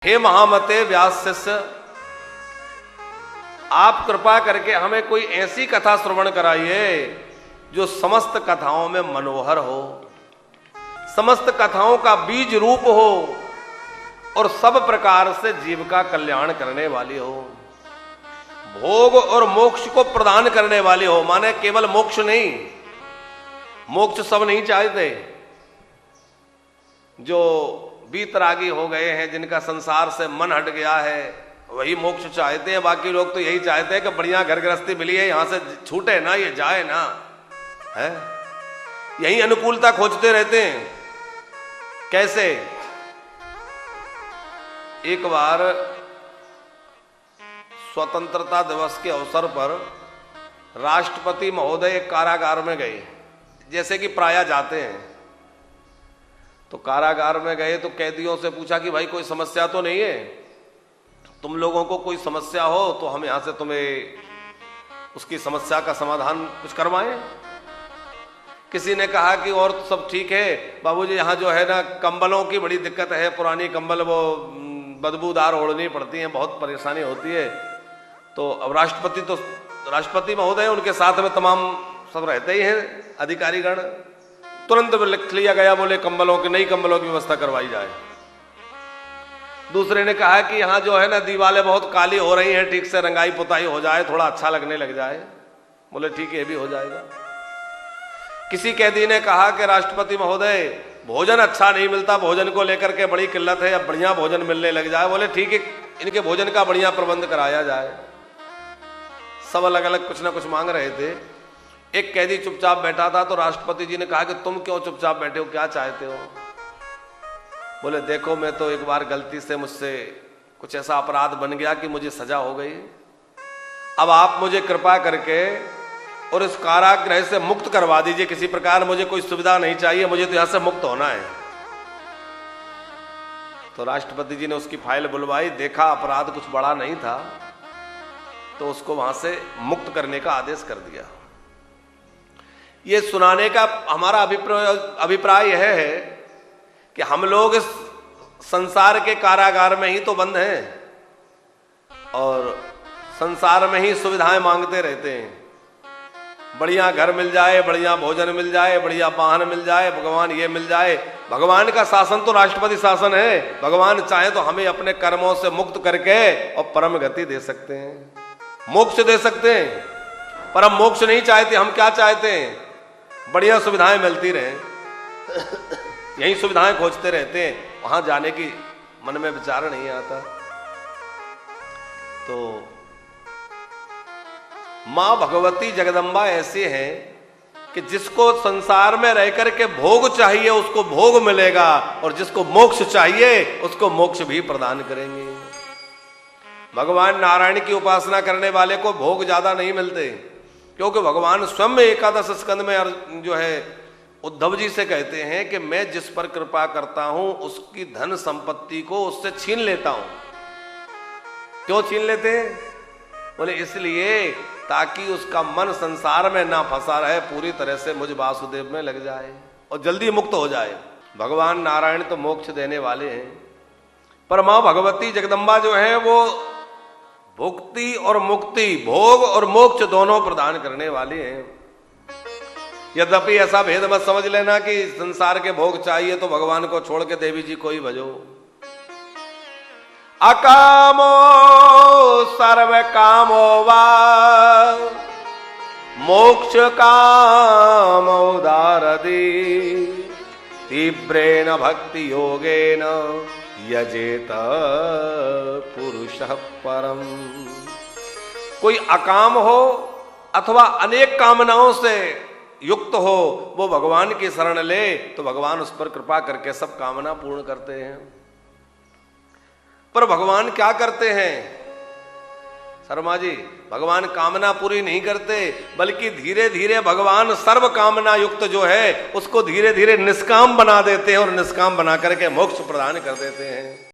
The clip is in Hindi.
हे महामते व्यास शिष्य, आप कृपा करके हमें कोई ऐसी कथा श्रवण कराइए जो समस्त कथाओं में मनोहर हो, समस्त कथाओं का बीज रूप हो और सब प्रकार से जीव का कल्याण करने वाली हो, भोग और मोक्ष को प्रदान करने वाली हो। माने केवल मोक्ष नहीं, मोक्ष सब नहीं चाहते। जो बीतरागी हो गए हैं, जिनका संसार से मन हट गया है, वही मोक्ष चाहते हैं। बाकी लोग तो यही चाहते हैं कि बढ़िया घर गृहस्थी मिली है, यहां से छूटे ना, ये जाए ना, है यही अनुकूलता खोजते रहते हैं। कैसे? एक बार स्वतंत्रता दिवस के अवसर पर राष्ट्रपति महोदय एक कारागार में गए, जैसे कि प्रायः जाते हैं। तो कारागार में गए तो कैदियों से पूछा कि भाई कोई समस्या तो नहीं है, तुम लोगों को कोई समस्या हो तो हम यहां से तुम्हें उसकी समस्या का समाधान कुछ करवाएं। किसी ने कहा कि और तो सब ठीक है बाबूजी, यहाँ जो है ना कंबलों की बड़ी दिक्कत है, पुरानी कंबल वो बदबूदार ओढ़नी पड़ती हैं, बहुत परेशानी होती है। तो अब राष्ट्रपति महोदय, उनके साथ में तमाम सब रहते ही हैं अधिकारीगण। तुरंत लिख लिया गया, बोले कंबलों की, नई कंबलों की व्यवस्था करवाई जाए। दूसरे ने कहा कि यहाँ जो है ना दीवारें बहुत काली हो रही हैं, ठीक से रंगाई पुताई हो जाए, थोड़ा अच्छा लगने लग जाए। बोले ठीक है, ये भी हो जाएगा। किसी कैदी ने कहा कि राष्ट्रपति महोदय भोजन अच्छा नहीं मिलता, भोजन को लेकर के बड़ी किल्लत है, अब बढ़िया भोजन मिलने लग जाए। बोले ठीक है, इनके भोजन का बढ़िया प्रबंध कराया जाए। सब अलग अलग कुछ ना कुछ मांग रहे थे। एक कैदी चुपचाप बैठा था, तो राष्ट्रपति जी ने कहा कि तुम क्यों चुपचाप बैठे हो, क्या चाहते हो? बोले देखो, मैं तो एक बार गलती से मुझसे कुछ ऐसा अपराध बन गया कि मुझे सजा हो गई। अब आप मुझे कृपा करके और इस कारागृह से मुक्त करवा दीजिए किसी प्रकार, मुझे कोई सुविधा नहीं चाहिए, मुझे तो यहां से मुक्त होना है। तो राष्ट्रपति जी ने उसकी फाइल बुलवाई, देखा अपराध कुछ बड़ा नहीं था, तो उसको वहां से मुक्त करने का आदेश कर दिया। ये सुनाने का हमारा अभिप्राय यह है कि हम लोग इस संसार के कारागार में ही तो बंद हैं और संसार में ही सुविधाएं मांगते रहते हैं। बढ़िया घर मिल जाए, बढ़िया भोजन मिल जाए, बढ़िया वाहन मिल जाए, भगवान ये मिल जाए। भगवान का शासन तो राष्ट्रपति शासन है। भगवान चाहे तो हमें अपने कर्मों से मुक्त करके और परम गति दे सकते हैं, मोक्ष दे सकते हैं। पर हम मोक्ष नहीं चाहते, हम क्या चाहते हैं? बढ़िया सुविधाएं मिलती रहे, यही सुविधाएं खोजते रहते हैं, वहां जाने की मन में विचार नहीं आता। तो मां भगवती जगदम्बा ऐसे हैं कि जिसको संसार में रहकर के भोग चाहिए उसको भोग मिलेगा, और जिसको मोक्ष चाहिए उसको मोक्ष भी प्रदान करेंगे। भगवान नारायण की उपासना करने वाले को भोग ज्यादा नहीं मिलते, क्योंकि भगवान स्वयं एकादश स्कंद में जो है उद्धव जी से कहते हैं कि मैं जिस पर कृपा करता हूं उसकी धन संपत्ति को उससे छीन लेता हूं। क्यों छीन लेते हैं? बोले इसलिए ताकि उसका मन संसार में ना फंसा रहे, पूरी तरह से मुझ वासुदेव में लग जाए और जल्दी मुक्त हो जाए। भगवान नारायण तो मोक्ष देने वाले हैं, पर मां भगवती जगदम्बा जो है वो भुक्ति और मुक्ति, भोग और मोक्ष दोनों प्रदान करने वाले हैं। यद्यपि ऐसा भेद मत समझ लेना कि संसार के भोग चाहिए तो भगवान को छोड़ के देवी जी को ही भजो। अकामो सर्व कामो वा मोक्ष काम उदारदी तीव्रेण भक्ति योगेन यजेत पुरुषः परम। कोई अकाम हो अथवा अनेक कामनाओं से युक्त हो, वो भगवान की शरण ले तो भगवान उस पर कृपा करके सब कामना पूर्ण करते हैं। पर भगवान क्या करते हैं शर्मा जी? भगवान कामना पूरी नहीं करते, बल्कि धीरे धीरे भगवान सर्व कामना युक्त जो है उसको धीरे धीरे निष्काम बना देते हैं और निष्काम बना करके मोक्ष प्रदान कर देते हैं।